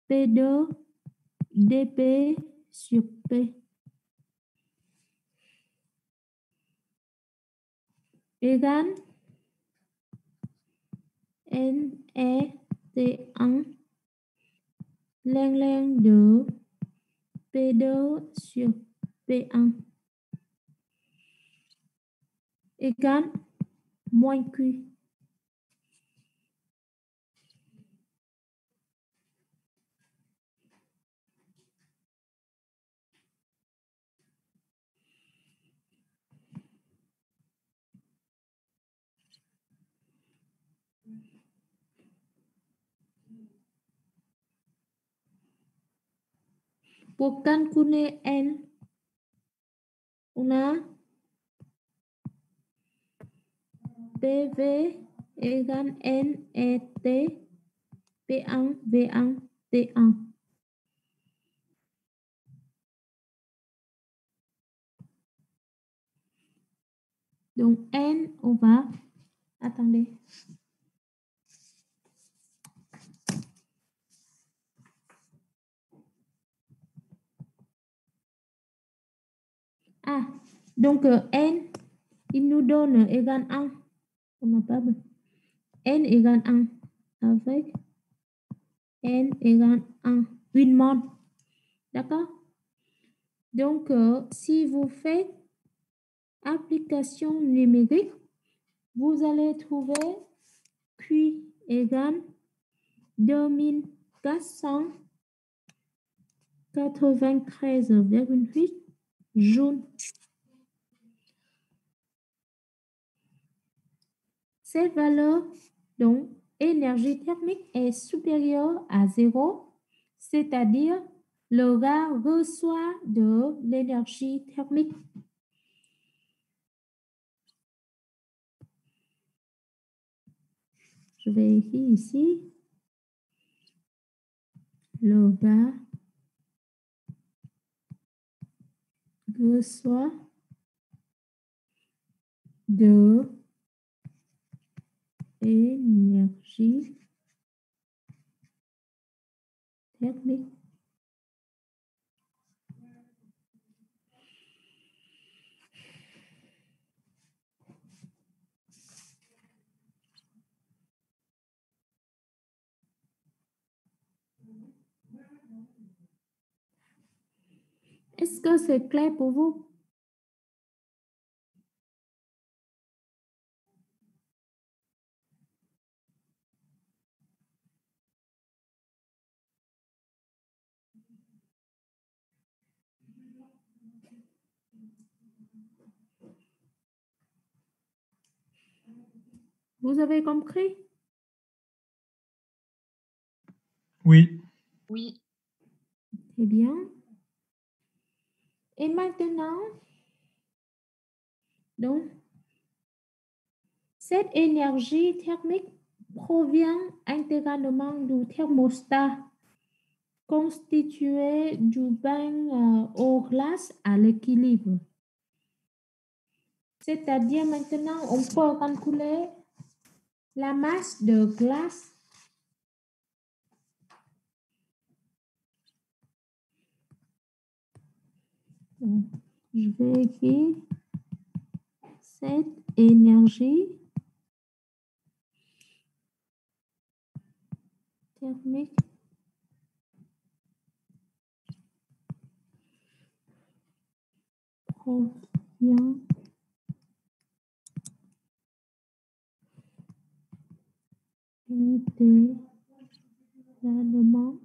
P2 dP sur P égale NET1 ln de P2 sur P1 égale moins Q. Pour calculer N, on a PV égale NET P1 V1 T1. Donc N, on va... Attendez. Ah, donc N, il nous donne égale 1. On n'a pas besoin. N égale 1 avec N égale 1. Une mode. D'accord? Donc, si vous faites application numérique, vous allez trouver Q égale 2493,8 joules. Cette valeur, donc, énergie thermique est supérieure à 0, c'est-à-dire le gaz reçoit de l'énergie thermique. Je vais écrire ici. Le gaz reçoit de énergie thermique. Est-ce que c'est clair pour vous? Vous avez compris? Oui. Oui. Très bien. Et maintenant, donc, cette énergie thermique provient intégralement du thermostat constitué du bain aux glaces à l'équilibre. C'est-à-dire maintenant, on peut calculer la masse de glace je vais écrire cette énergie thermique provient intégralement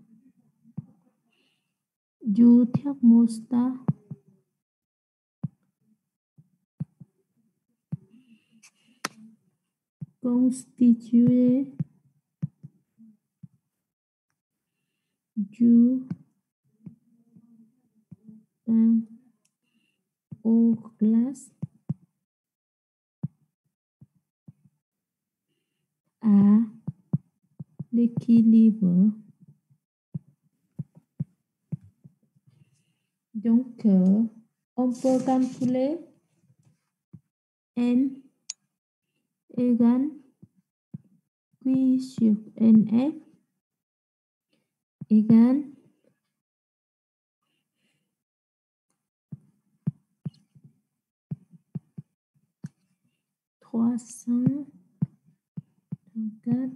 du thermostat constitué du bain aux glaces à l'équilibre. Donc, on peut calculer N égale Q sur NF égale 334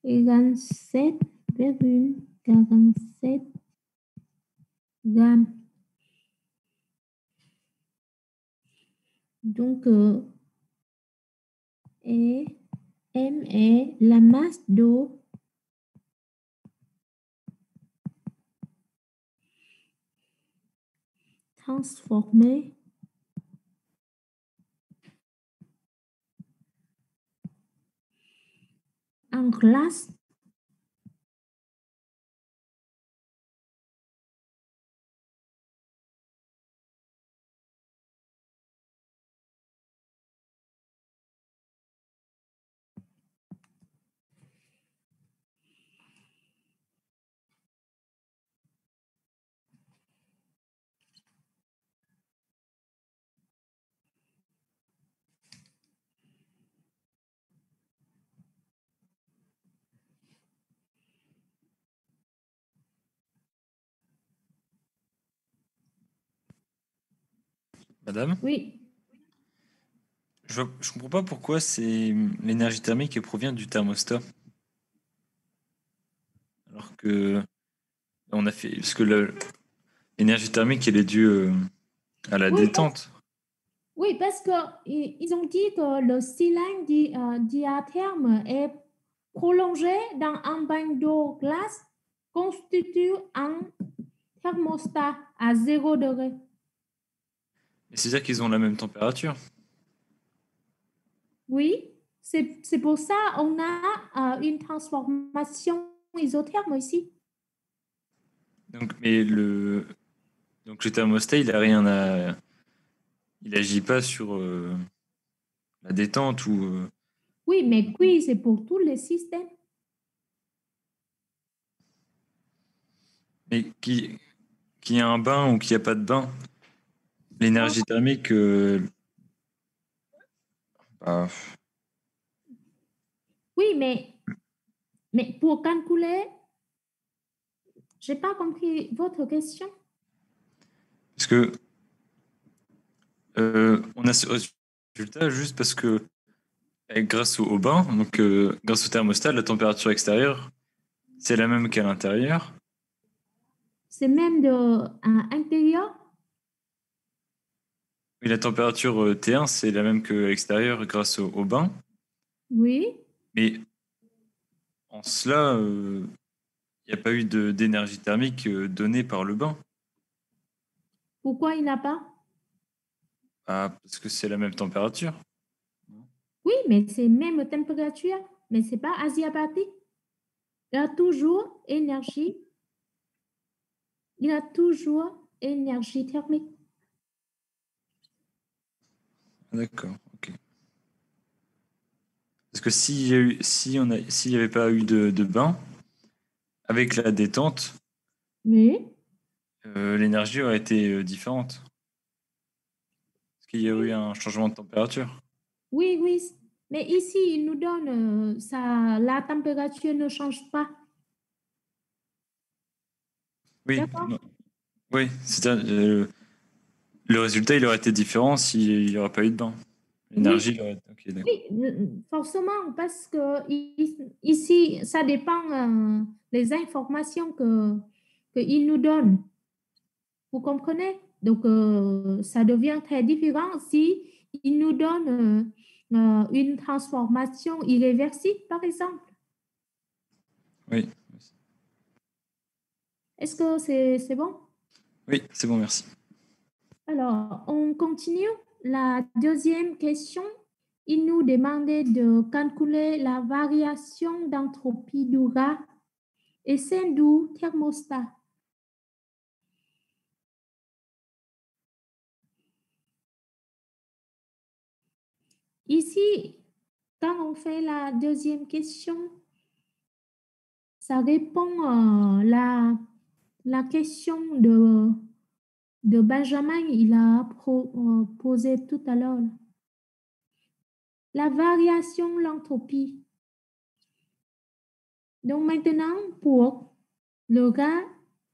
égale 7,47 grammes. Donc, M est la masse d'eau transformée en glace Madame, Oui, je comprends pas pourquoi c'est l'énergie thermique qui provient du thermostat. Alors que on a fait parce que l'énergie thermique elle est due à la oui, détente. oui, parce que ils ont dit que le cylindre diatherme est prolongé dans un bain d'eau glace constitue un thermostat à 0 degré. Et c'est-à-dire qu'ils ont la même température. Oui, c'est pour ça on a une transformation isotherme ici. Donc, mais le thermostat il a rien à, il agit pas sur la détente ou Oui, mais oui, c'est pour tous les systèmes. mais qui a un bain ou qui a pas de bain. Oh, L'énergie thermique, bah, oui, mais pour calculer, j'ai pas compris votre question. parce que on a ce résultat juste parce que grâce au bain, donc grâce au thermostat, la température extérieure, c'est la même qu'à l'intérieur. C'est même à intérieur. Oui, la température T1, c'est la même que l'extérieur grâce au bain. Oui. Mais en cela, il n'y a pas eu d'énergie thermique donnée par le bain. Pourquoi il n'a pas? Ah, parce que c'est la même température. Oui, mais c'est même température, mais c'est pas asiatique. Il a toujours énergie. Il a toujours énergie thermique. Ah, d'accord, ok. Parce que s'il n'y avait pas eu de bain, avec la détente, Oui. l'énergie aurait été différente. Parce qu'il y a eu Oui, un changement de température. oui, oui. Mais ici, il nous donne ça, la température ne change pas. Oui, D'accord? non. Oui, c'est-à-dire, le résultat, il aurait été différent s'il n'y aurait pas eu de bain. Oui, L'énergie, il aurait... Ok, d'accord. oui, forcément, parce que ici, ça dépend des informations que il nous donne. Vous comprenez? Donc, ça devient très différent si il nous donne une transformation irréversible, par exemple. Oui, Est-ce que c'est bon? oui, c'est bon, merci. Alors, on continue. La deuxième question, il nous demandait de calculer la variation d'entropie du rat et celle du thermostat. Ici, quand on fait la deuxième question, ça répond à la question de Benjamin, il a posé tout à l'heure. La variation, l'entropie. Donc maintenant, pour Le gars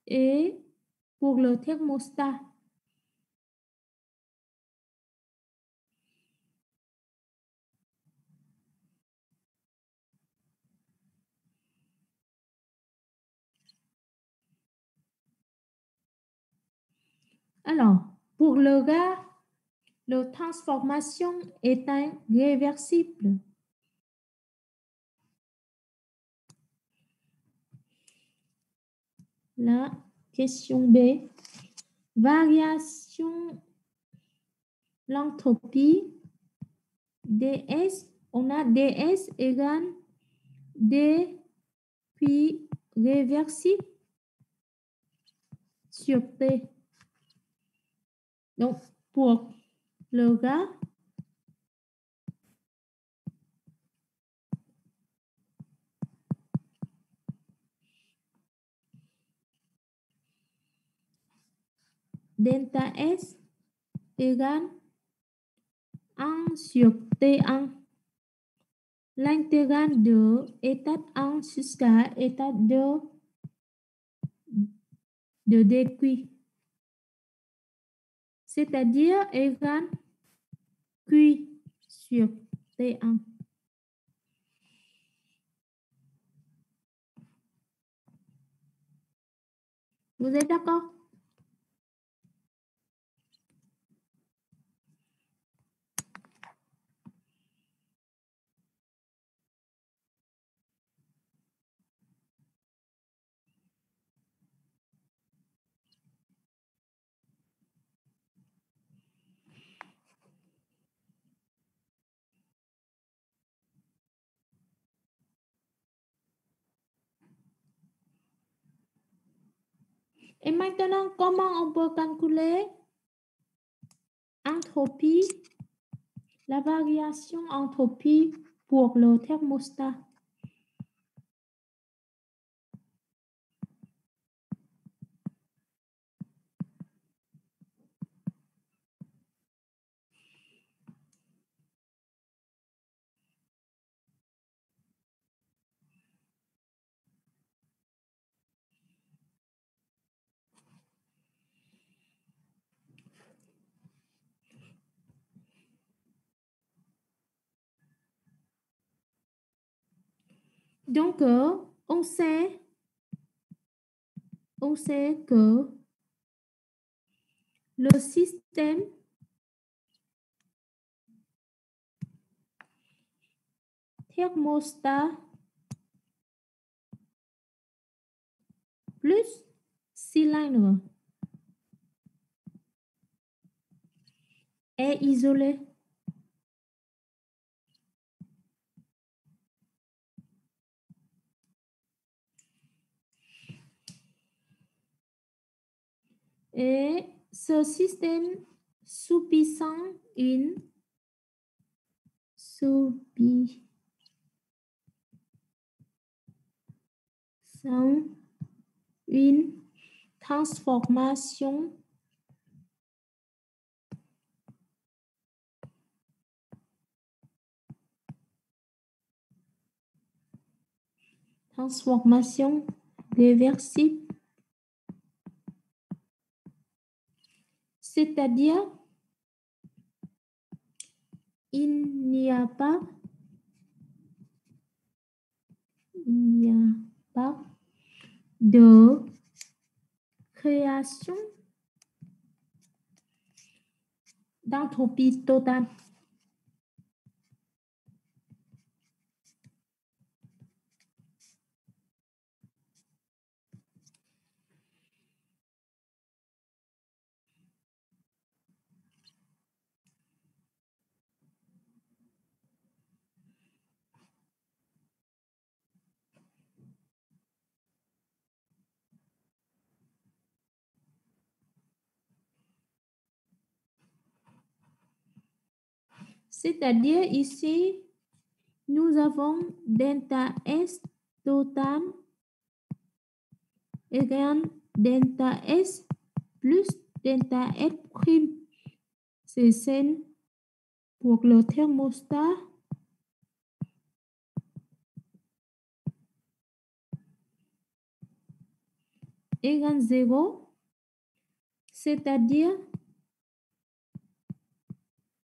est pour le thermostat. Alors, pour le gars, la transformation est irréversible. La question B. Variation l'entropie ds, on a ds égale d puis réversible sur t. Donc, pour le gars, delta S égale 1 sur T1. L'intégrale de étape 1 jusqu'à étape 2 de dq. C'est-à-dire égale Q sur T1. Vous êtes d'accord? Et maintenant, comment on peut calculer entropie, la variation entropie pour le thermostat? Donc, on sait que le système thermostat plus cylindre est isolé. Et ce système subissant une transformation réversible, c'est-à-dire il n'y a pas de création d'entropie totale. C'est-à-dire ici, nous avons delta S total égale delta S plus delta S prime. C'est celle pour le thermostat égale 0, c'est-à-dire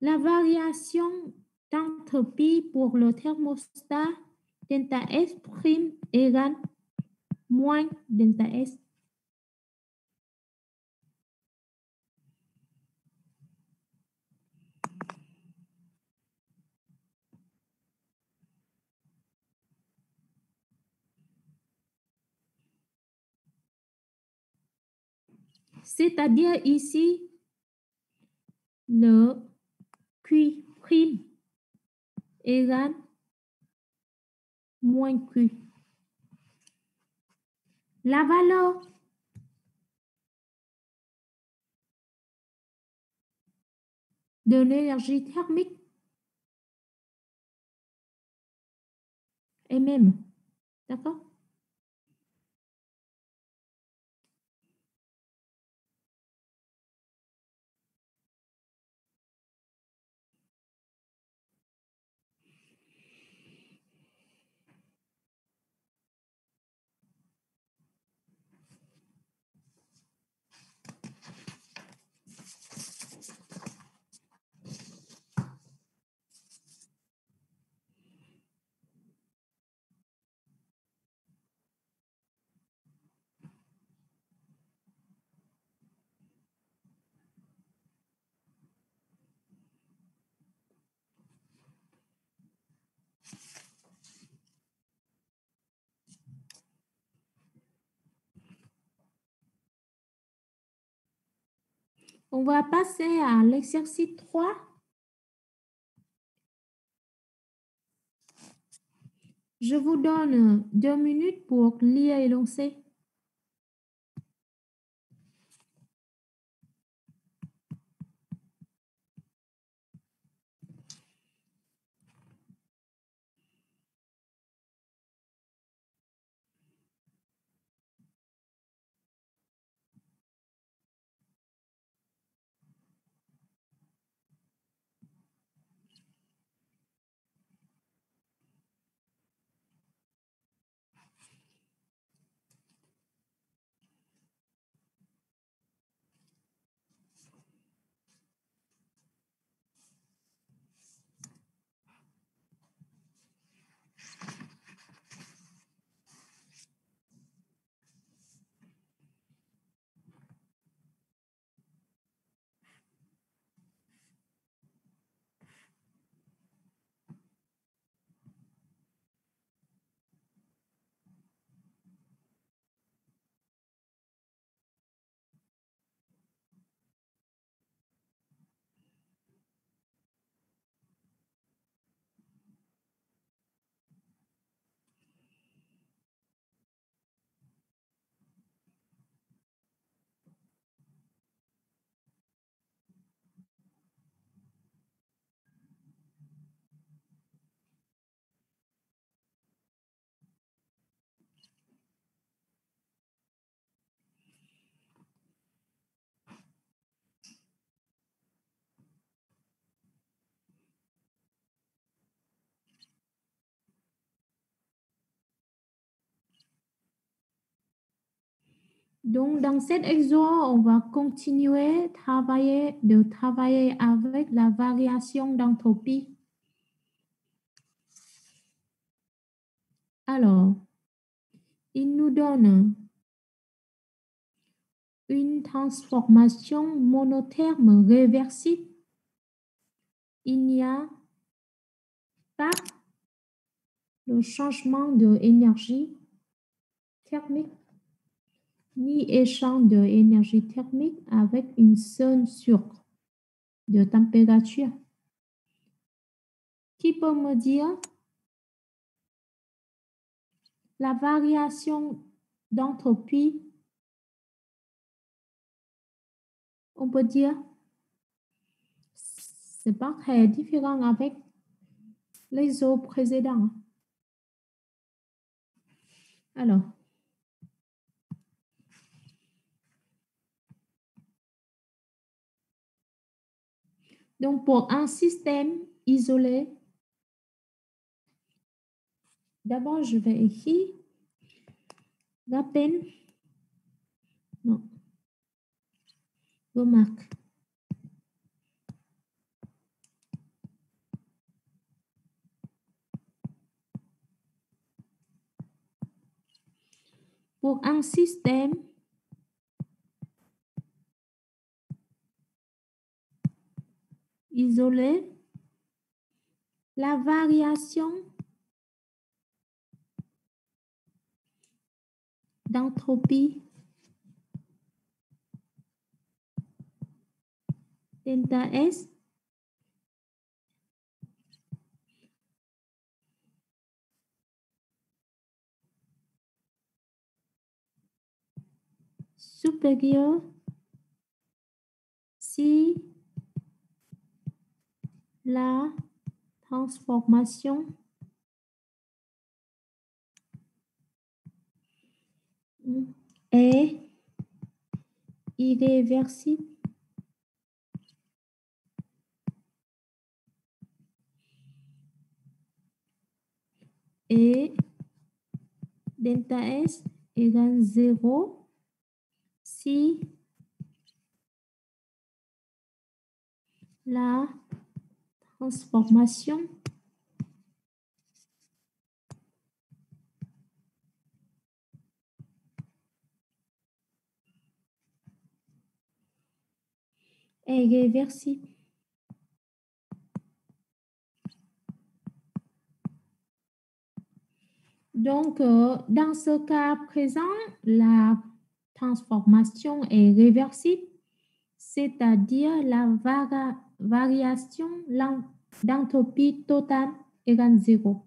la variation d'entropie pour le thermostat delta S prime égale moins delta S. C'est-à-dire ici, le Q prime égale moins Q. La valeur de l'énergie thermique est même. D'accord? On va passer à l'exercice 3. Je vous donne 2 minutes pour lire et lancer. Donc, dans cet exo, on va continuer de travailler avec la variation d'entropie. Alors, il nous donne une transformation monotherme réversible. Il n'y a pas de changement d'énergie thermique ni échange d'énergie thermique avec une seule source de température. Qui peut me dire la variation d'entropie? On peut dire c'est pas très différent avec les autres précédents. Alors, donc pour un système isolé, d'abord je vais écrire la peine Remarque. Pour un système isolé, la variation d'entropie delta S supérieure si la transformation est irréversible et delta S égale 0 si la transformation est réversible. Donc, dans ce cas présent, la transformation est réversible, c'est-à-dire la variation d'entropie totale égale 0.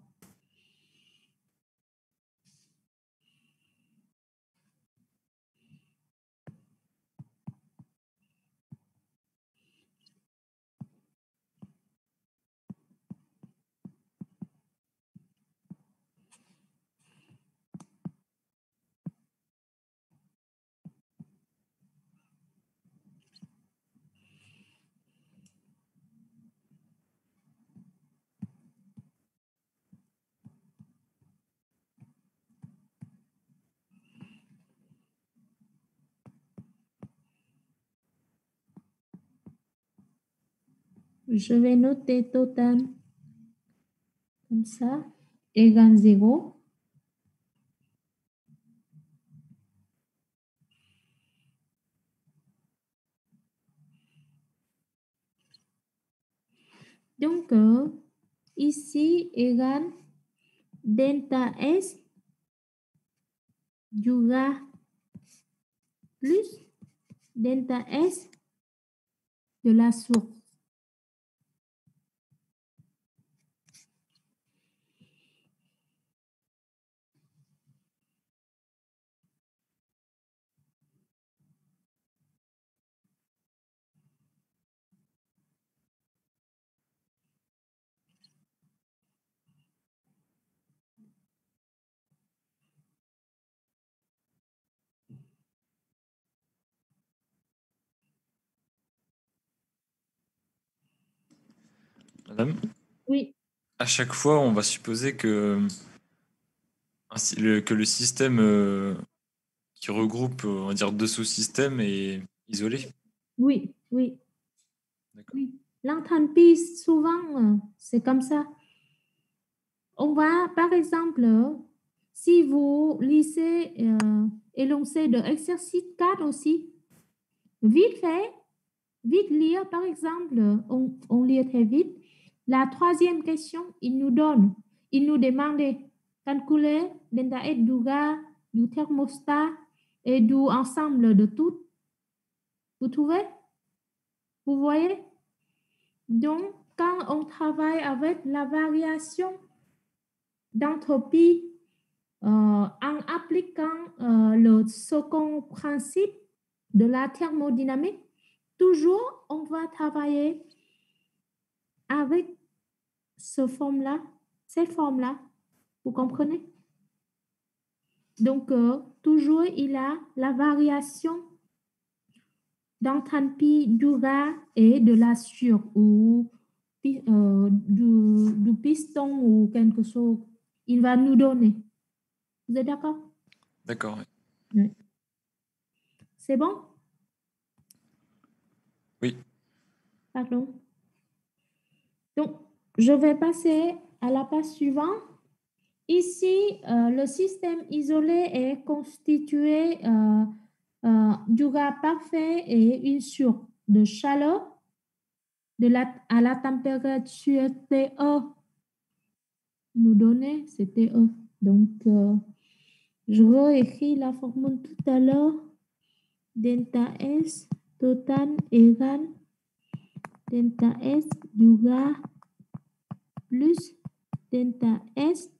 Je vais noter total comme ça, égale 0. Donc, ici, égale delta S juga plus delta S de la source. Madame, Oui, à chaque fois, on va supposer que, que le système qui regroupe, on va dire, deux sous-systèmes est isolé. oui, oui, D'accord. oui. L'entropie, souvent, c'est comme ça. On va, par exemple, si vous lisez énoncé de exercice 4 aussi, vite fait, vite lire, par exemple, on lit très vite. La troisième question, il nous demandait calculer delta S du gaz, du thermostat et du ensemble de tout. Vous trouvez? Vous voyez? Donc, quand on travaille avec la variation d'entropie en appliquant le second principe de la thermodynamique, toujours on va travailler avec cette forme-là. Vous comprenez? Donc, toujours il a la variation d'entropie du gaz et de la sucre ou du piston ou quelque chose. Il va nous donner. Vous êtes d'accord? D'accord. Oui. C'est bon? Pardon. Donc, je vais passer à la page suivante. Ici, le système isolé est constitué du gaz parfait et une source de chaleur à la température TE. Nous donner, c'est TE. Donc, je réécris la formule tout à l'heure. Delta S total égale delta S du gaz plus delta S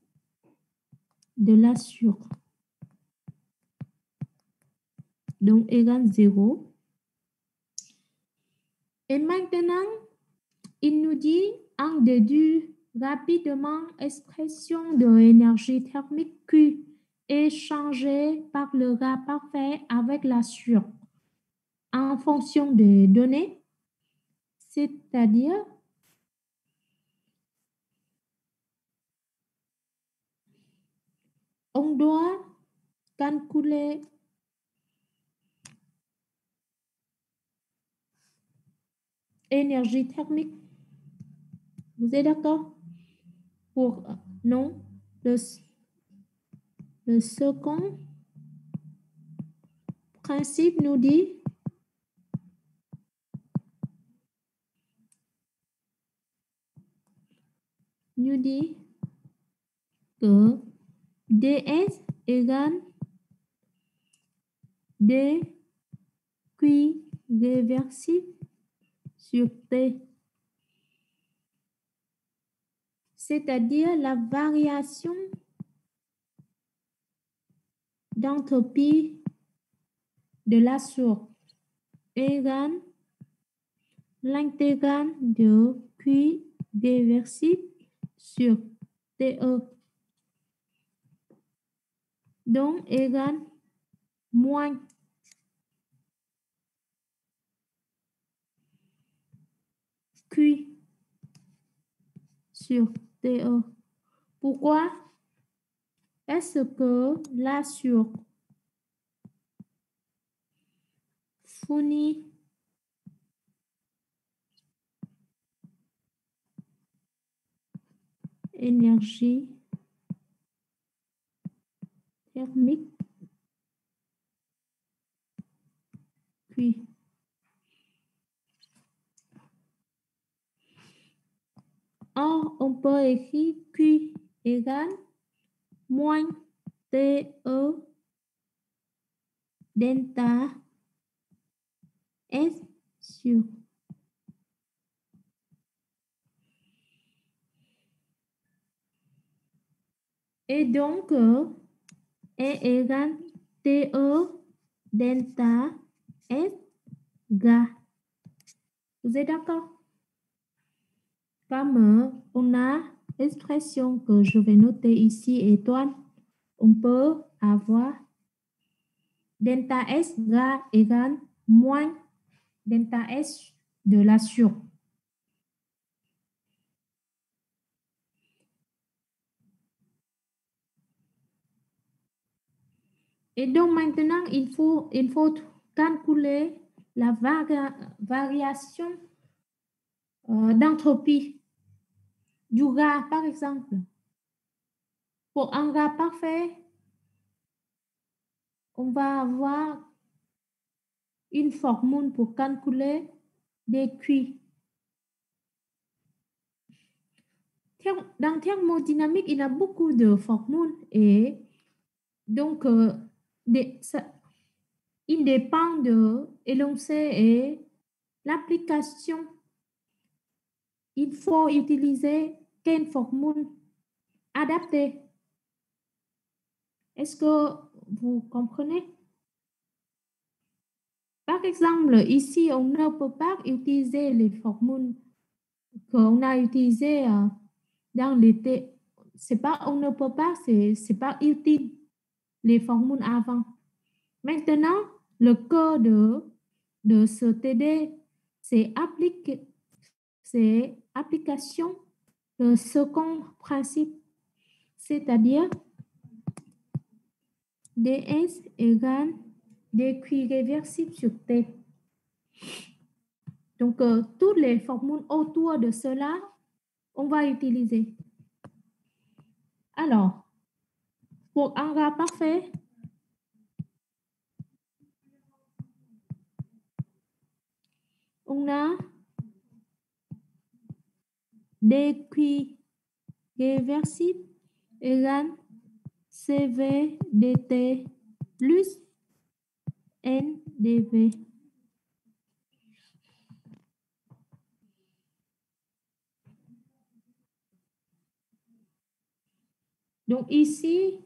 de la source. Donc, égale 0. Et maintenant, il nous dit en déduit rapidement expression de l'énergie thermique Q échangée par le gaz parfait avec la source en fonction des données, c'est-à-dire on doit calculer énergie thermique. Vous êtes d'accord? Pour non, le second principe nous dit que ds égale dq réversible sur T, c'est-à-dire la variation d'entropie de la source égale l'intégrale de Q réversible sur TE, donc égale moins Q sur TE. Pourquoi? Est-ce que la source fournit énergie thermique Q. Or, on peut écrire Q égale moins TE delta S sur et donc est égal TE delta S gaz. Vous êtes d'accord? Comme on a l'expression que je vais noter ici étoile, on peut avoir delta S gaz égale moins delta S de la source. Et donc maintenant, il faut calculer la variation d'entropie du gaz, par exemple. Pour un gaz parfait, on va avoir une formule pour calculer des Q. Dans thermodynamique, il y a beaucoup de formules et donc il dépend de l'énoncé et l'application. Il faut utiliser quelle formule adaptée. Est-ce que vous comprenez? Par exemple, ici, on ne peut pas utiliser les formules qu'on a utilisées dans l'été. C'est pas, on ne peut pas, c'est pas utile les formules avant. Maintenant, le code de ce TD, c'est application de second principe, c'est-à-dire ds égale dq réversible sur T. Donc, toutes les formules autour de cela, on va utiliser. Alors, pour un gars parfait, on a dq réversible égale cv dt plus n dv. Donc ici,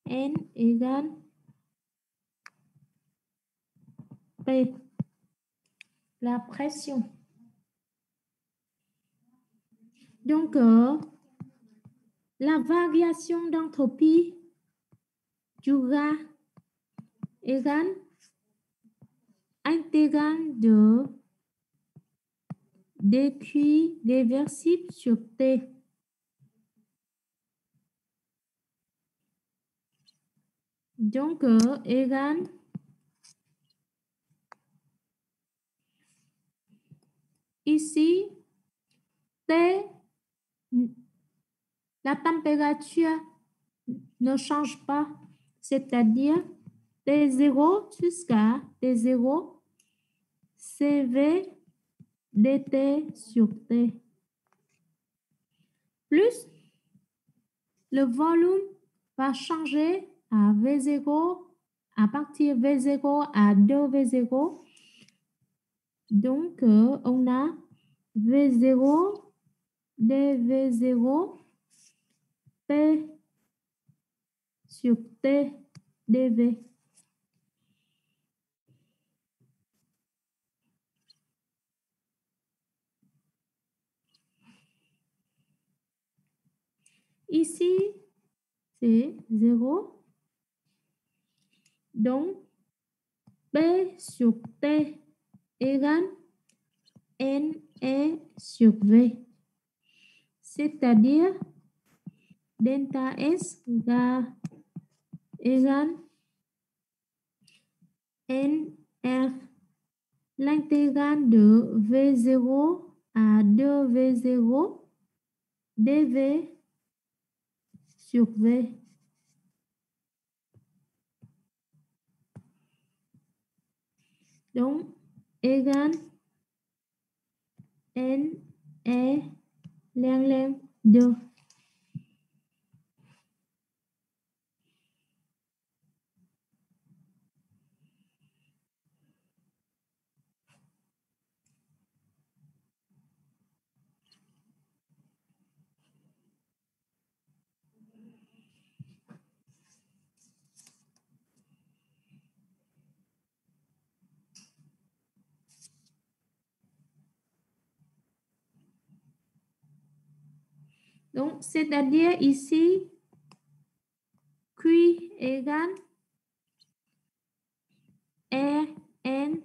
n égale P, la pression. Donc, la variation d'entropie du gaz égale intégrale de dq réversible sur T. Donc, égale ici, T, la température ne change pas, c'est-à-dire T0 jusqu'à T0, CV dt sur T. Plus, le volume va changer à V0, à partir de V0 à 2V0. Donc, on a V0, dV0, P sur T, dV. Ici, c'est 0. Donc, P sur T égale NE sur V. C'est-à-dire, delta S égale NR. L'intégrale de V0 à 2V0 dV sur V. Donc, égale NE ln 2. Donc, c'est-à-dire ici, Q égale RNTE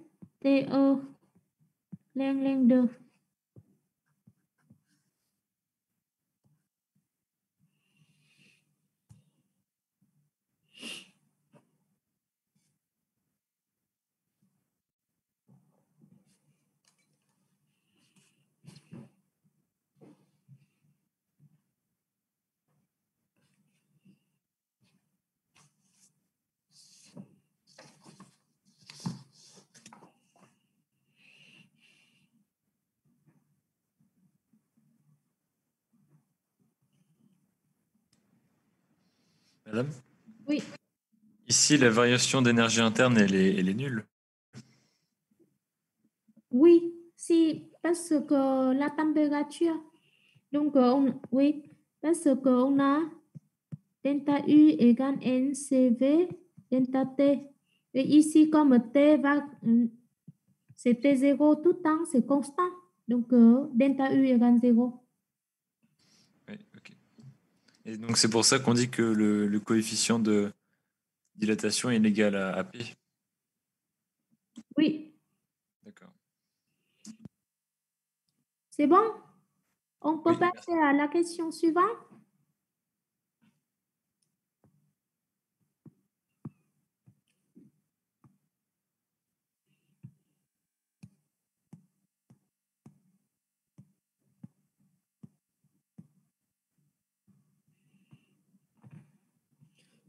ln 2. Madame? Oui, Ici, la variation d'énergie interne, elle est nulle. oui, si, parce que la température, donc, oui, parce qu'on a delta U égale NCV delta T. Et ici, comme T va, c'est T0 tout le temps, c'est constant. Donc, delta U égale 0. Oui, ok. Et donc, c'est pour ça qu'on dit que le coefficient de dilatation est égal à P. C'est bon? On peut Oui, passer à la question suivante?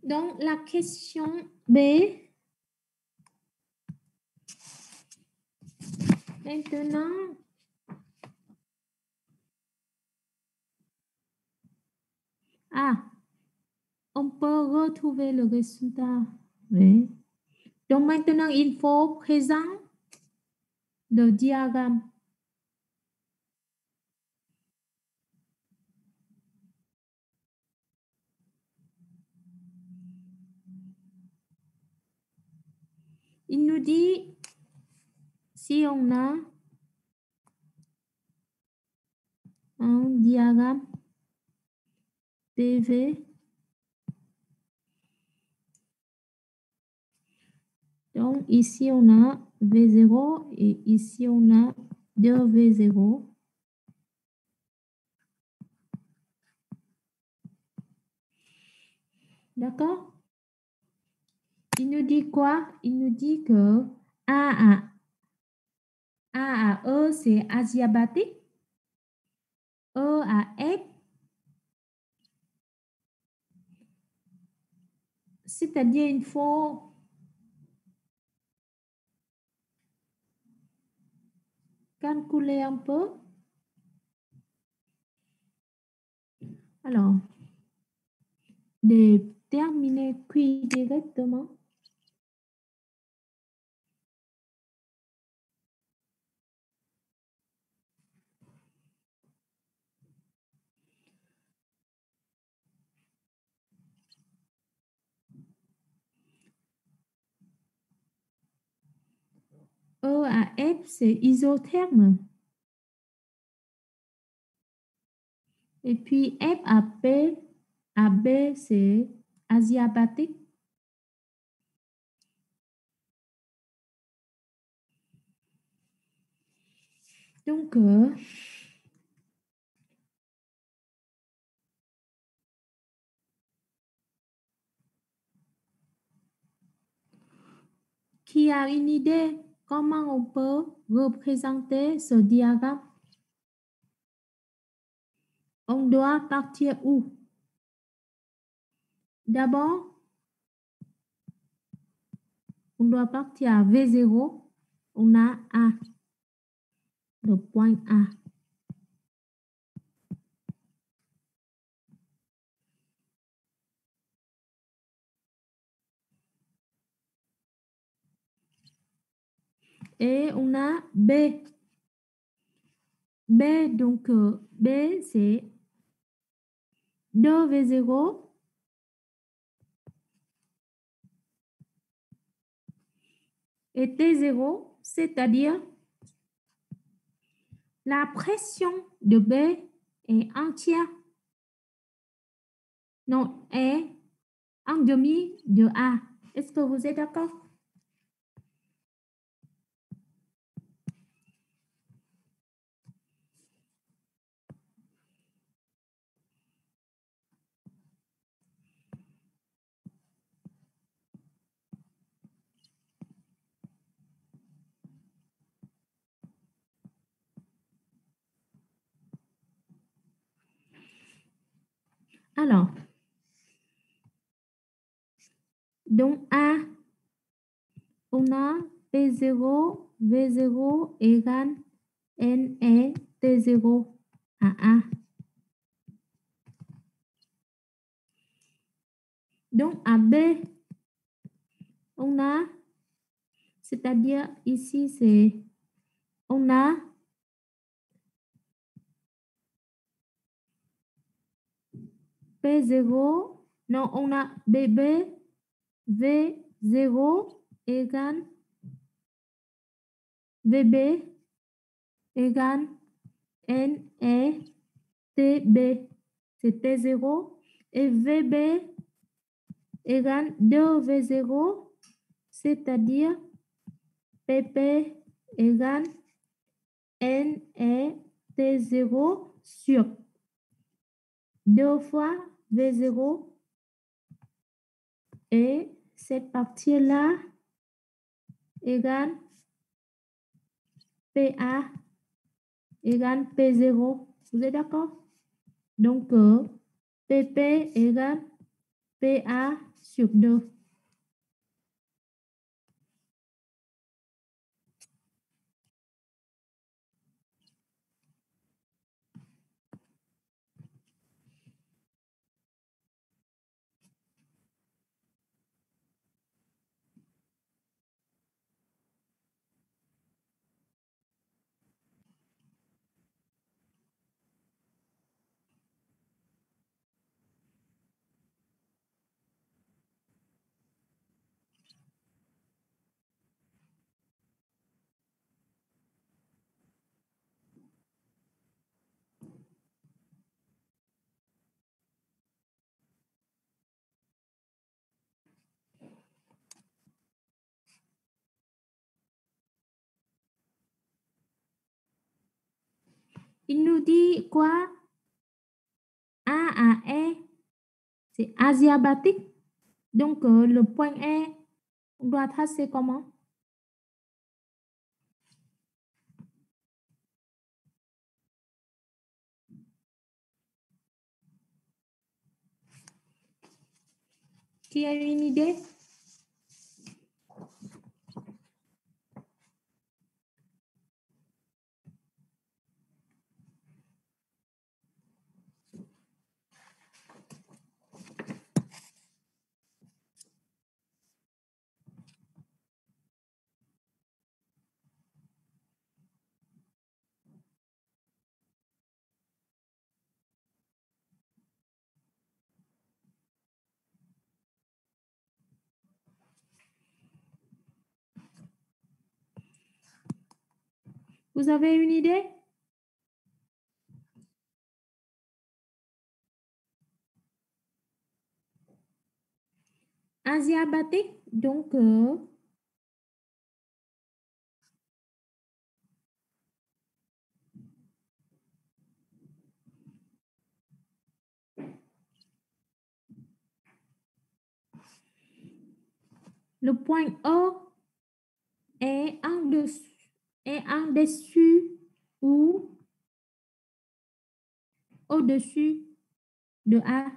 Donc, la question B. Maintenant, on peut retrouver le résultat. Oui. Donc, maintenant, il faut présenter le diagramme. Il nous dit, si on a un diagramme PV, donc ici on a V0 et ici on a 2V0. D'accord? Il nous dit quoi? Il nous dit que A à E, c'est asiatique. E à F, c'est-à-dire il faut calculer un peu. Alors, déterminer qui directement. E à F, c'est isotherme. Et puis F à B, c'est asiatique. Donc, qui a une idée comment on peut représenter ce diagramme? On doit partir où? D'abord, on doit partir à V0. On a A, le point A. Et on a B. B, donc B, c'est 2V0 et T0, c'est-à-dire la pression de B est entière. Non, est en demi de A. Est-ce que vous êtes d'accord? Alors, donc A, on a P0, V0 égale NE T0 à A. Donc à B, on a, c'est-à-dire ici c'est, on a P0, non, on a BB, V0 égale VB égale NE TB, c'est T0, et VB égale 2V0, c'est-à-dire PP égale NE T0 sur 2 fois V0 et cette partie-là égale PA égale P0. Vous êtes d'accord? Donc, PP égale PA sur 2. Il nous dit quoi? A à E, c'est asiatique. Donc, le point E, on doit tracer comment? Qui a une idée? Vous avez une idée? Asiatique, donc le point O est en dessus ou au-dessus de A.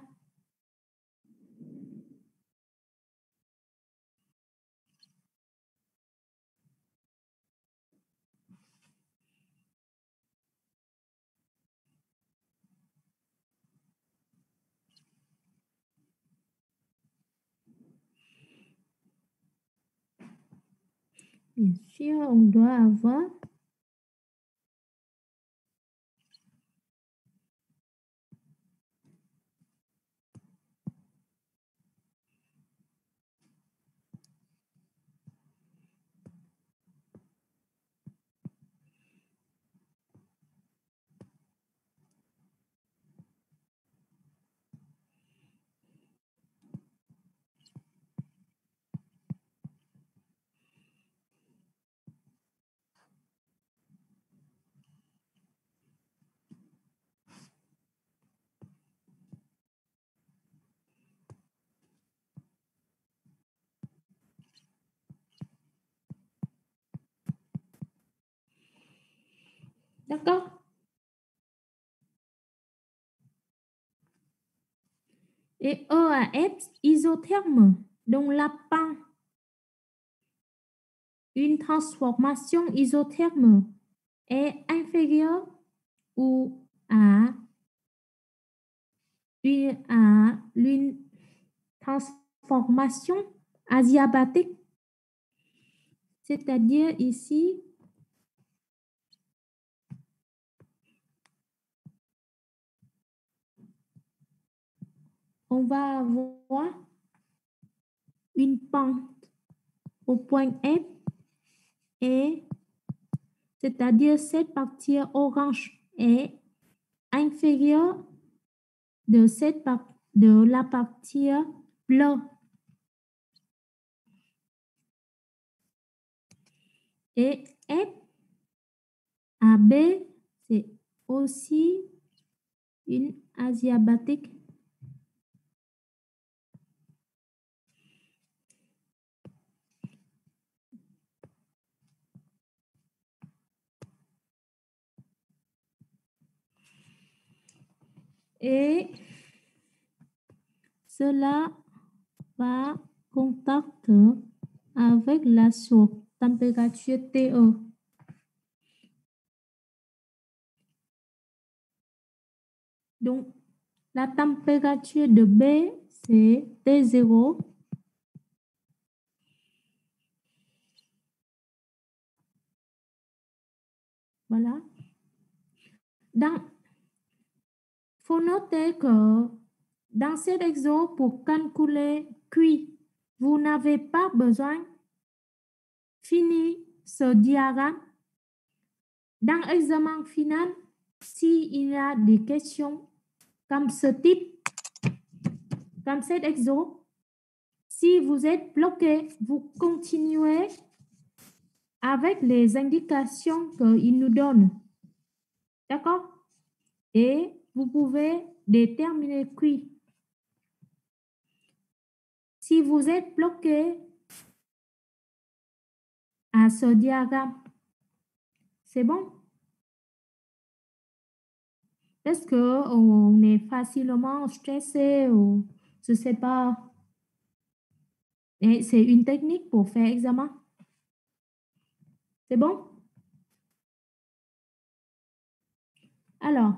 Bien sûr, on doit avoir d'accord? Et E à F, isotherme. Donc, la pan, une transformation isotherme est inférieure ou à une transformation adiabatique. C'est-à-dire ici, on va avoir une pente au point F et c'est-à-dire cette partie orange est inférieure de la partie bleue. Et F à B, c'est aussi une adiabatique. Et cela va contact avec la source température TE. Donc, la température de B, c'est T0. Voilà. Il faut noter que dans cet exemple, pour calculer Q, vous n'avez pas besoin de finir ce diagramme. Dans l'examen final, s'il y a des questions comme ce type, comme cet exemple, si vous êtes bloqué, vous continuez avec les indications qu'il nous donne. D'accord? Et vous pouvez déterminer Q. Si vous êtes bloqué à ce diagramme, c'est bon? Est-ce qu'on est facilement stressé ou je ne sais pas? Et c'est une technique pour faire examen. C'est bon? Alors,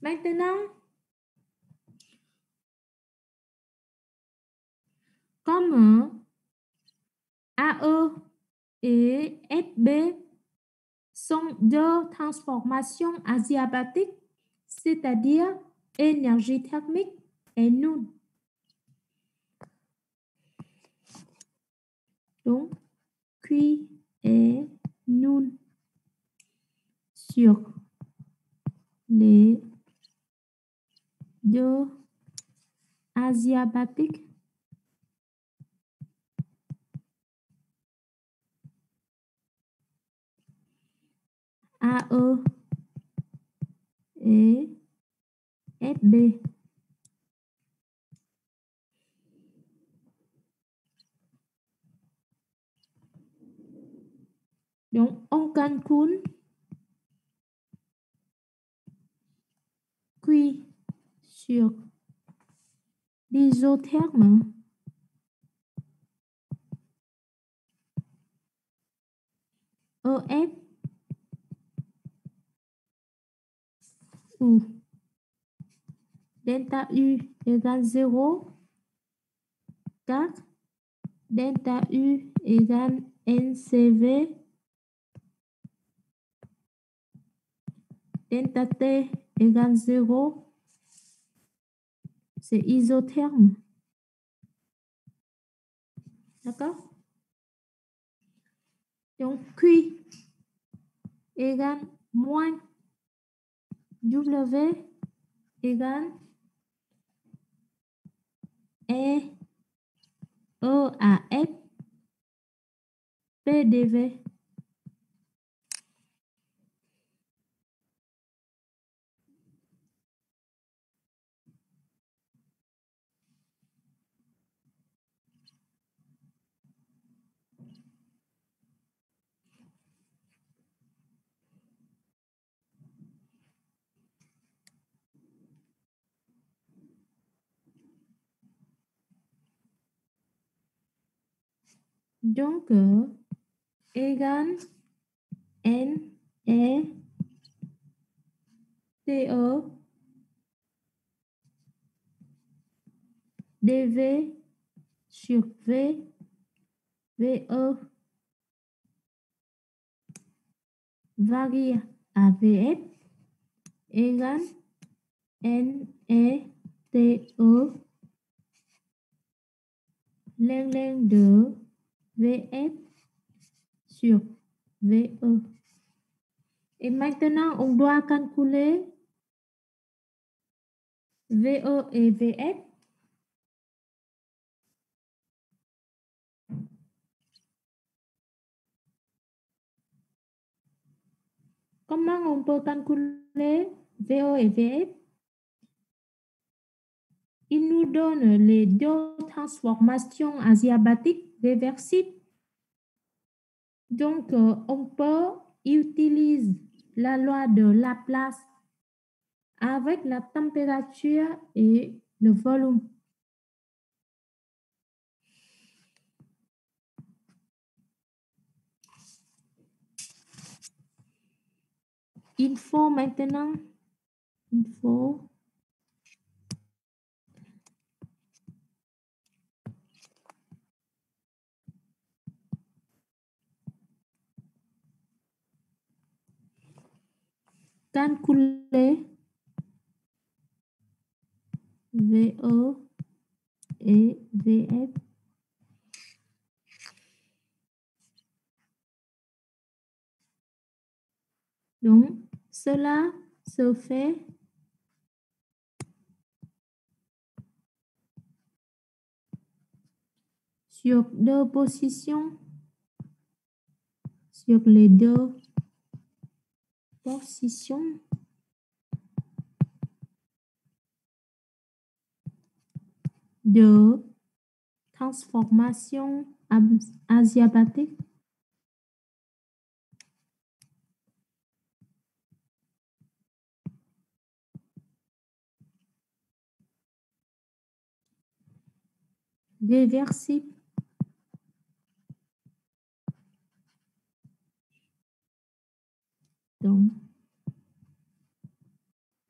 maintenant, comme AE et FB sont deux transformations adiabatiques, c'est-à-dire énergie thermique est nulle. Donc, Q est nul sur les deux adiabatiques. AE et FB. Donc, on calcule Q sur l'isotherme EF où delta U égale 0, 4, delta U égale NCV, delta T égale 0, c'est isotherme. D'accord? Donc, Q égale moins W égale E à F PDV. Donc, égale N, E, T, E, dV sur V, VE varie à VF égale N, E, T, E lên de VF sur VE. Et maintenant, on doit calculer VE et VF. Comment on peut calculer VO et VF? Il nous donne les deux transformations adiabatiques réversibles. Donc, on peut utiliser la loi de Laplace avec la température et le volume. Il faut maintenant, calculer VE et VF. Donc, cela se fait sur deux positions, sur les deux positions de transformation adiabatique. Réversible. Donc,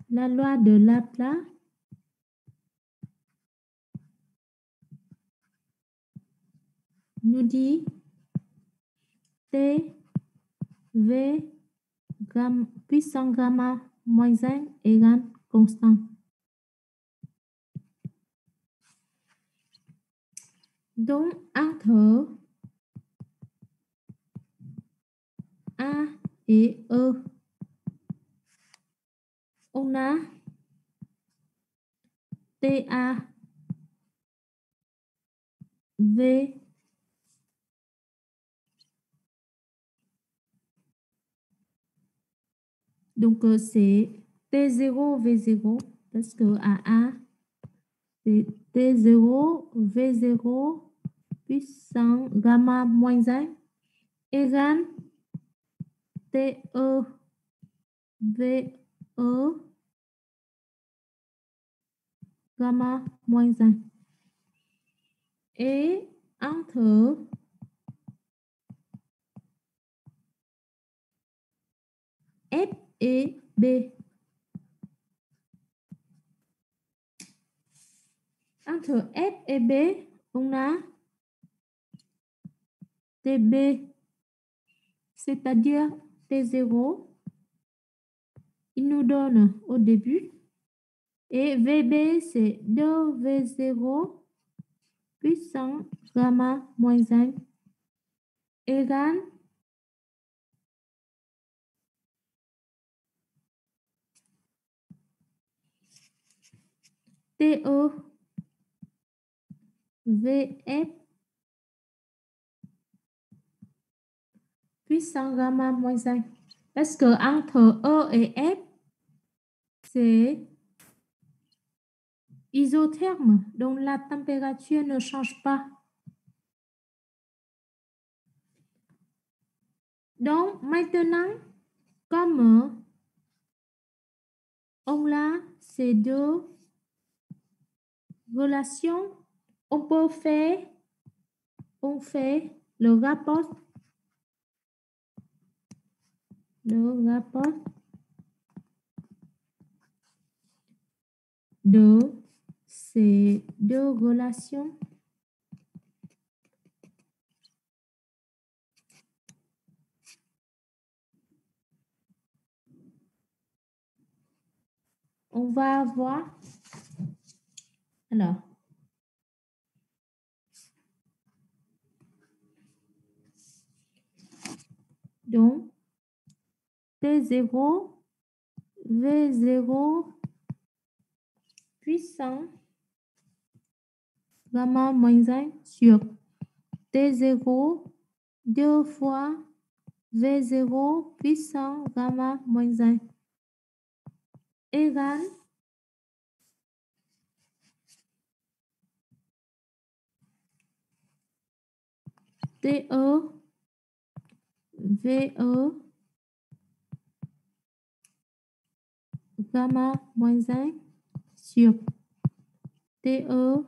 la loi de Laplace nous dit T, V, puissance gamma moins 1 égale constant. Donc, entre A et E, on a TA, V, donc c'est T0, V0, parce que à A, c'est T0, V0, puissance gamma moins 1 égale TE, VE, gamma moins 1. Et entre F et B, entre F et B, on a TB, c'est-à-dire T0, il nous donne au début, et VB, c'est 2V0 puissance gamma moins 1 égale TE, VF puissance gamma moins 1. Parce que entre E et F, c'est isotherme, donc la température ne change pas. Donc maintenant, comme on a ces deux relations, on fait le rapport de ces deux relations. On va avoir, alors, donc, T0, V0 puissance gamma moins 1 sur T0 2 fois V0 puissance gamma moins 1 égale TE VE gamma moins 1 sur TE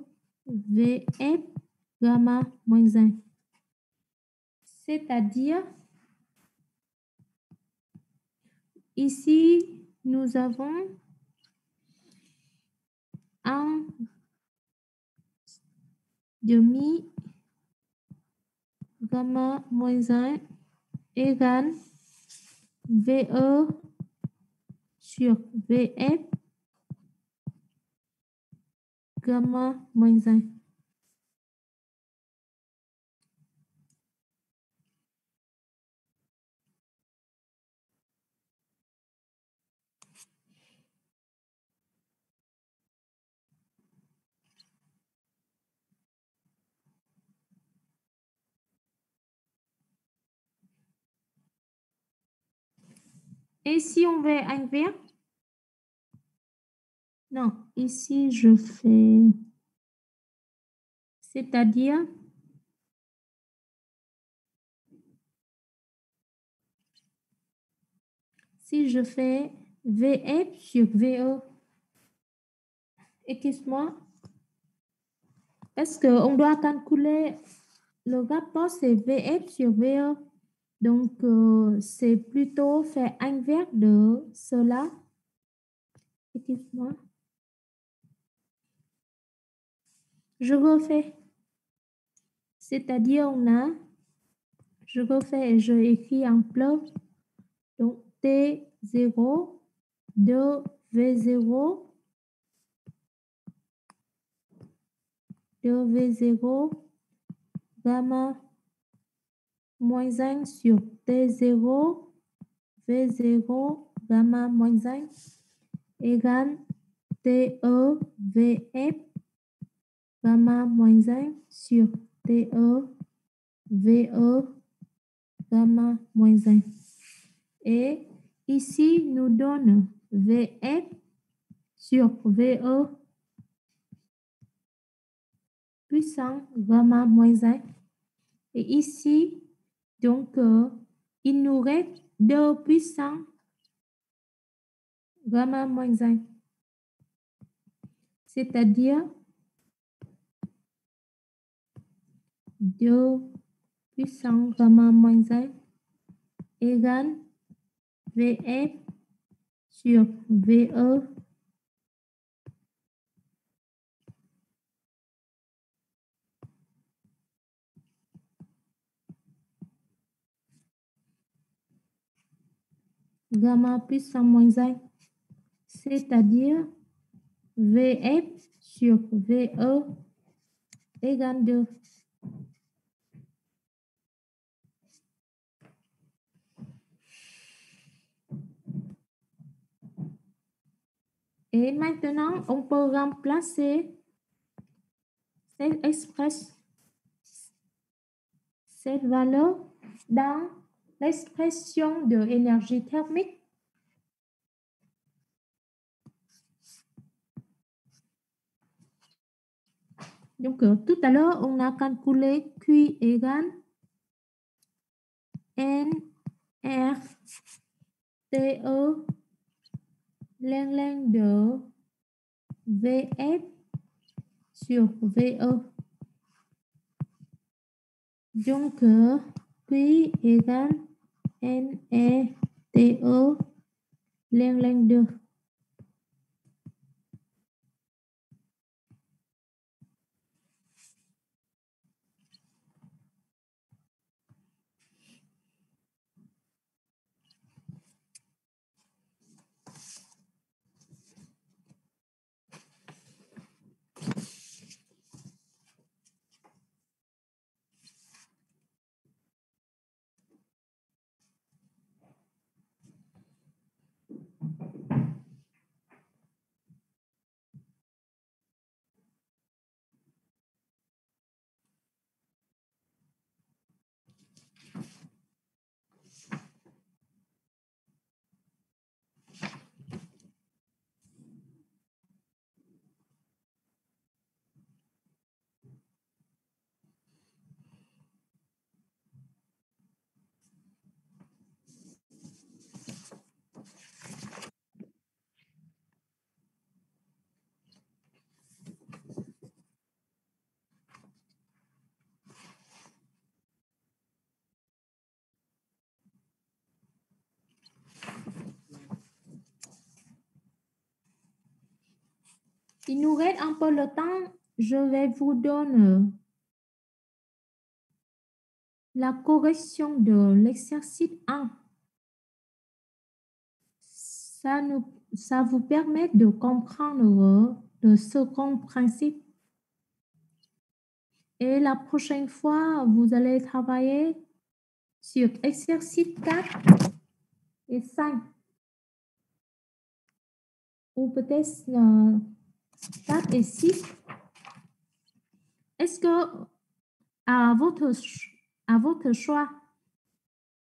VF gamma moins 1. C'est-à-dire, ici, nous avons un demi gamma moins 1 égale VE sur VF gamma moins 1. Et si on veut inverse, non, ici je fais, c'est-à-dire, si je fais VF sur VE, excuse-moi, parce qu'on doit calculer le rapport, c'est VF sur VE. Donc, c'est plutôt faire inverse de cela. Excuse-moi. Je refais. C'est-à-dire, je refais et je écris en plus. Donc, T0, 2, V0, 2, V0, gamma moins 1 sur T0, V0, gamma moins 1 égale TE, VF, gamma moins 1 sur TE, VE, gamma moins 1. Et ici, nous donne VF sur VE puissance gamma moins 1. Et ici, donc, il nous reste 2 puissance gamma moins 1. C'est-à-dire 2 puissance gamma moins 1 égale VF sur VE gamma puissance moins 1, c'est-à-dire VF sur VE égale 2. Et maintenant, on peut remplacer cette valeur dans l'expression de l'énergie thermique. Donc, tout à l'heure, on a calculé Q égale NRTE ln de VF sur VE. Donc, Q égale NETE ln 2. Il nous reste un peu le temps. Je vais vous donner la correction de l'exercice 1. Ça vous permet de comprendre le second principe. Et la prochaine fois, vous allez travailler sur exercice 4 et 5. Ou peut-être 4 et 6. Est-ce que à votre choix,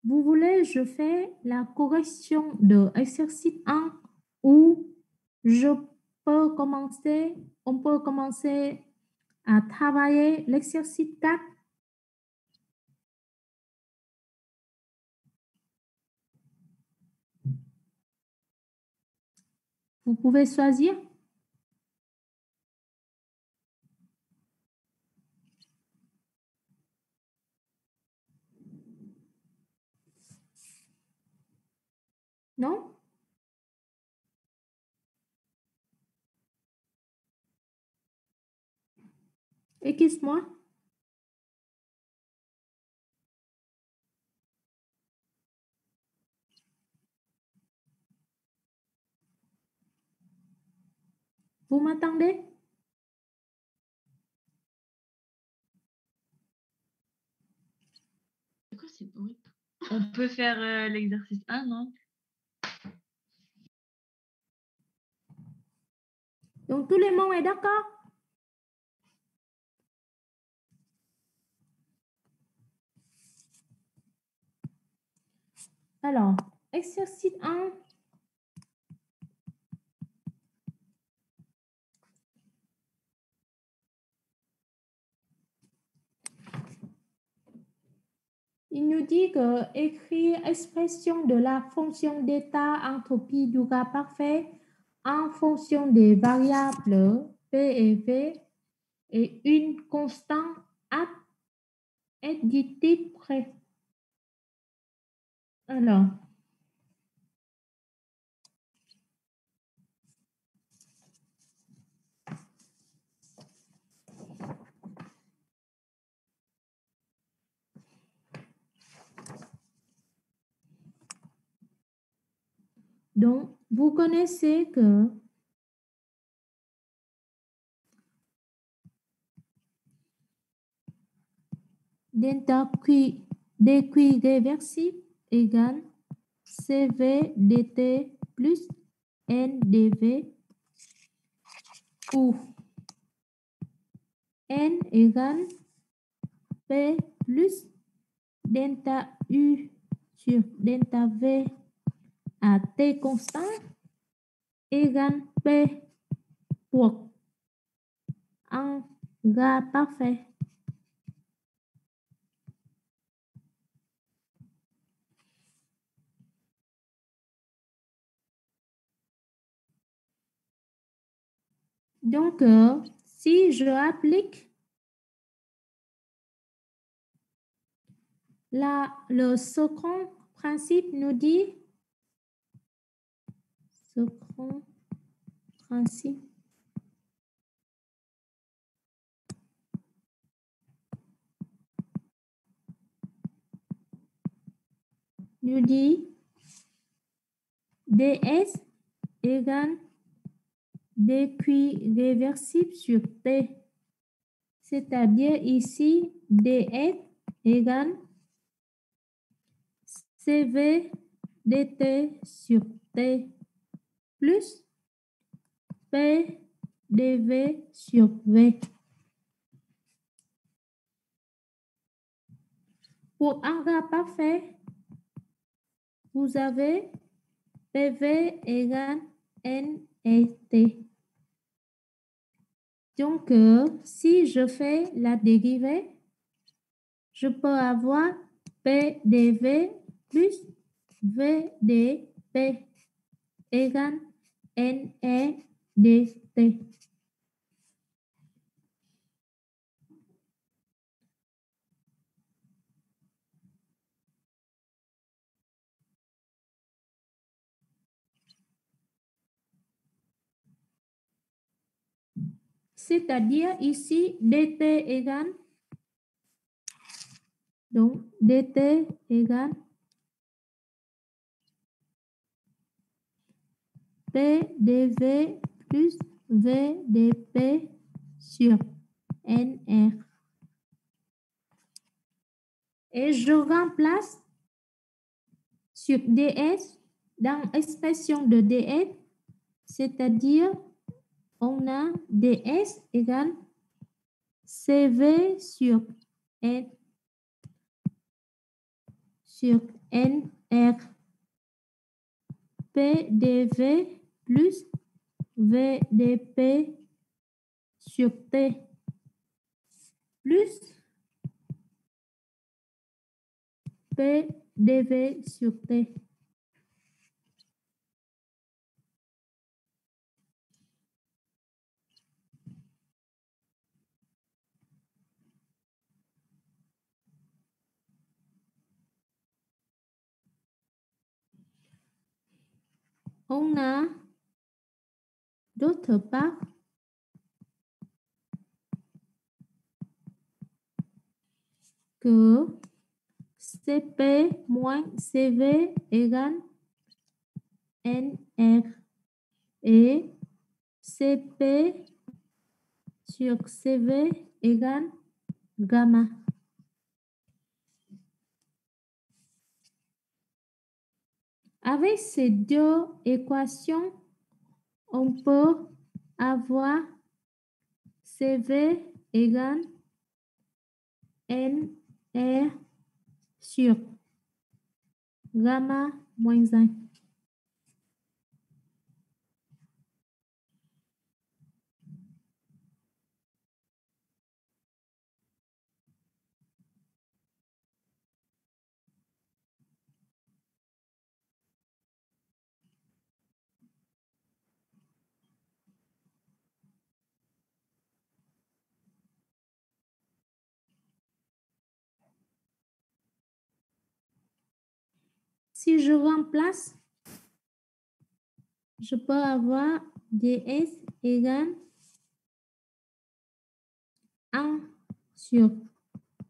vous voulez je fais la correction de exercice 1 ou on peut commencer à travailler l'exercice 4? Vous pouvez choisir. Non? Excuse-moi. Vous m'entendez? C'est quoi ces bruits? On peut faire l'exercice 1, non? Donc, tout le monde est d'accord? Alors, exercice 1. Il nous dit que écrire expression de la fonction d'état entropie du cas parfait en fonction des variables P et V et une constante est du type près. Alors, donc, vous connaissez que delta Q dq réversible égale CV dt plus N dv où N égale P plus delta U sur delta V à T constant égale P pour un gars parfait. Donc, si je applique le second principe nous dit, second principe nous dit ds égale dq réversible sur t, c'est-à-dire ici ds égale cv dt sur t plus p dv sur v. Pour un cas parfait, vous avez PV égale N et T. Donc, si je fais la dérivée, je peux avoir P dV plus V dP égale N et dt. C'est-à-dire ici, dt égale, donc dt égale P dv plus V dp sur NR. Et je remplace sur ds dans l'expression de ds, c'est-à-dire on a ds égale CV sur N sur NR PDV plus VDP sur T plus PDV sur T. On a d'autre part que CP moins CV égale NR et CP sur CV égale gamma. Avec ces deux équations, on peut avoir CV égale NR sur gamma moins 1. Si je remplace, je peux avoir ds égale 1 sur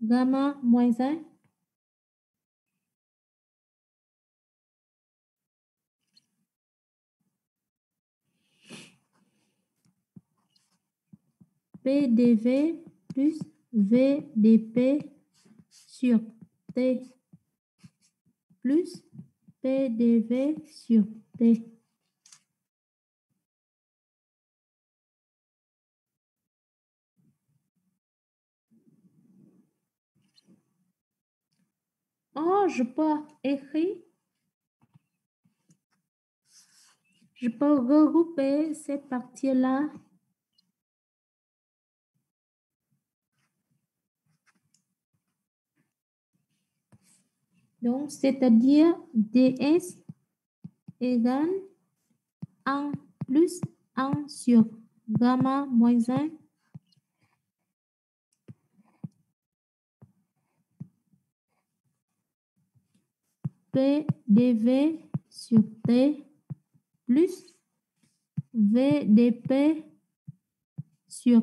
gamma moins 1 PDV plus VDP sur T plus PDV sur T. Oh, je peux écrire, je peux regrouper cette partie-là. Donc, c'est-à-dire ds égale 1 plus 1 sur gamma moins 1 P dv sur T plus V dp sur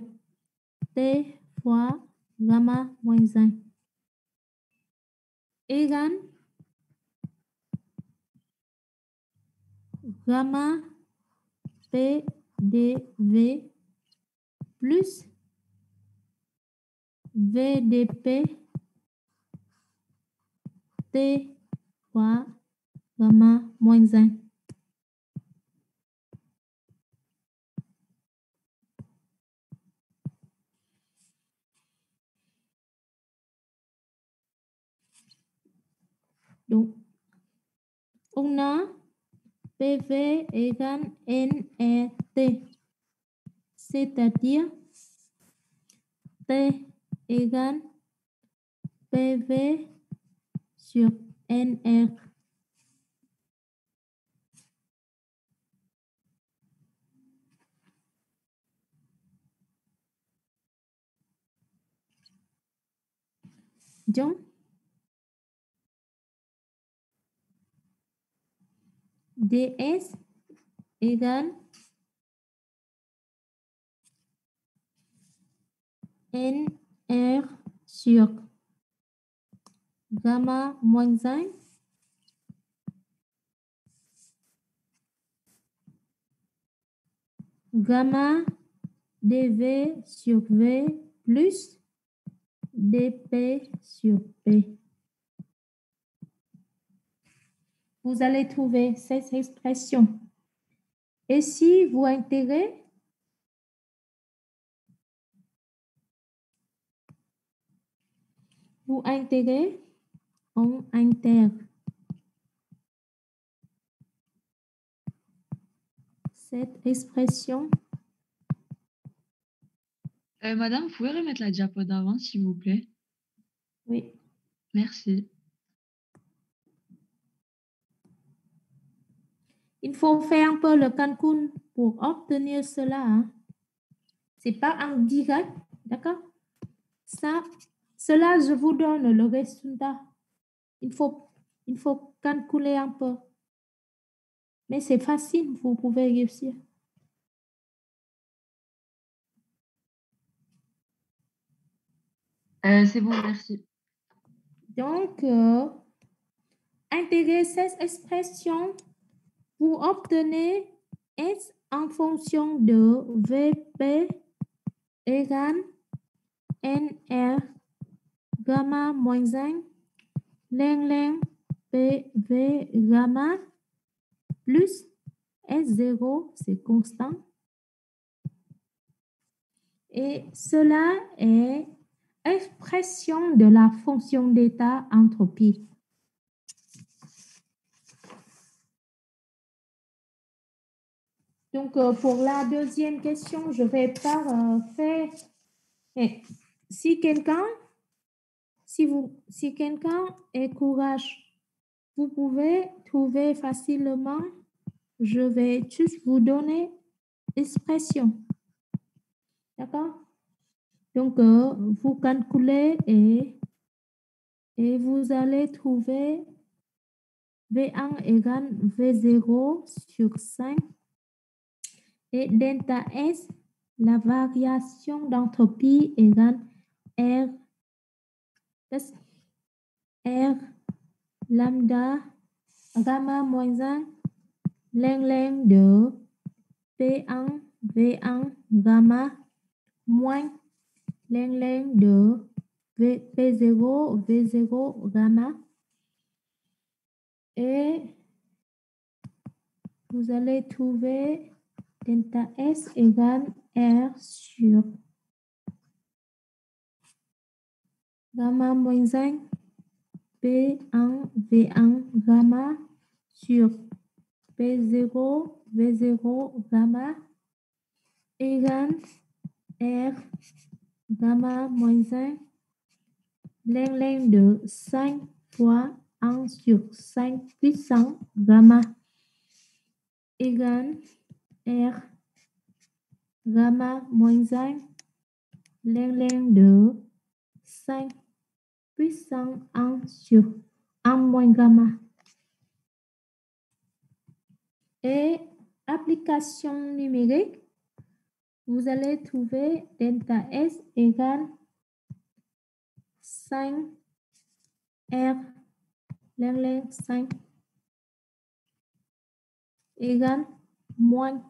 T fois gamma moins 1 égale gamma P dv plus V dp T fois gamma moins 1. Donc, on a PV égale NRT, c'est-à-dire T égale PV sur NR. Donc, ds égale NR sur gamma moins 1 gamma dV sur V plus dP sur P. Vous allez trouver cette expression. Et si vous intégrez on intègre cette expression. Madame, vous pouvez remettre la diapo d'avant, s'il vous plaît? Oui. Merci. Il faut faire un peu le calcul pour obtenir cela. Hein. Ce n'est pas en direct, d'accord? Cela, je vous donne le résultat. Il faut calculer un peu. Mais c'est facile, vous pouvez réussir. C'est bon, merci. Donc, intégrer cette expression, vous obtenez S en fonction de VP égale NR gamma moins 1 ln PV gamma plus S0, c'est constant. Et cela est expression de la fonction d'état entropie. Donc, pour la deuxième question, je vais pas faire... Et si quelqu'un est courageux, vous pouvez trouver facilement. Je vais juste vous donner l'expression. D'accord? Donc, vous calculez et vous allez trouver V1 égale V0 sur 5 et delta S, la variation d'entropie égale R lambda gamma moins 1 ln de P1 V1 gamma moins ln de P0 V0 gamma et vous allez trouver delta S égale R sur gamma moins 1 P1 V1 gamma sur P0 V0 gamma égale R gamma moins 1 ln de 5 fois 1 sur 5 puissance gamma égale R gamma moins 1 ln de 5 puissance 1 sur 1 moins gamma. Et application numérique, vous allez trouver delta S égale 5 R ln 5 égale moins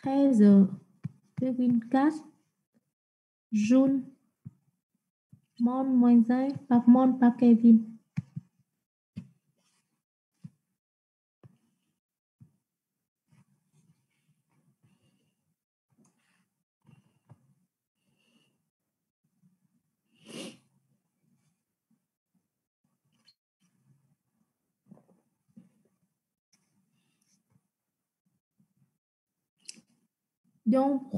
13,4 joules mol moins 1 par mol par Kelvin. Donc,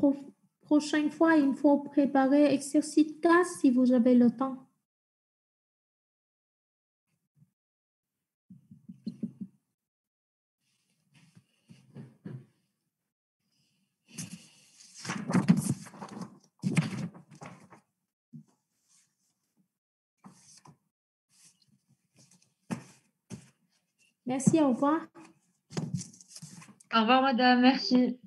prochaine fois, il faut préparer exercice 4 si vous avez le temps. Merci, au revoir. Au revoir, madame. Merci.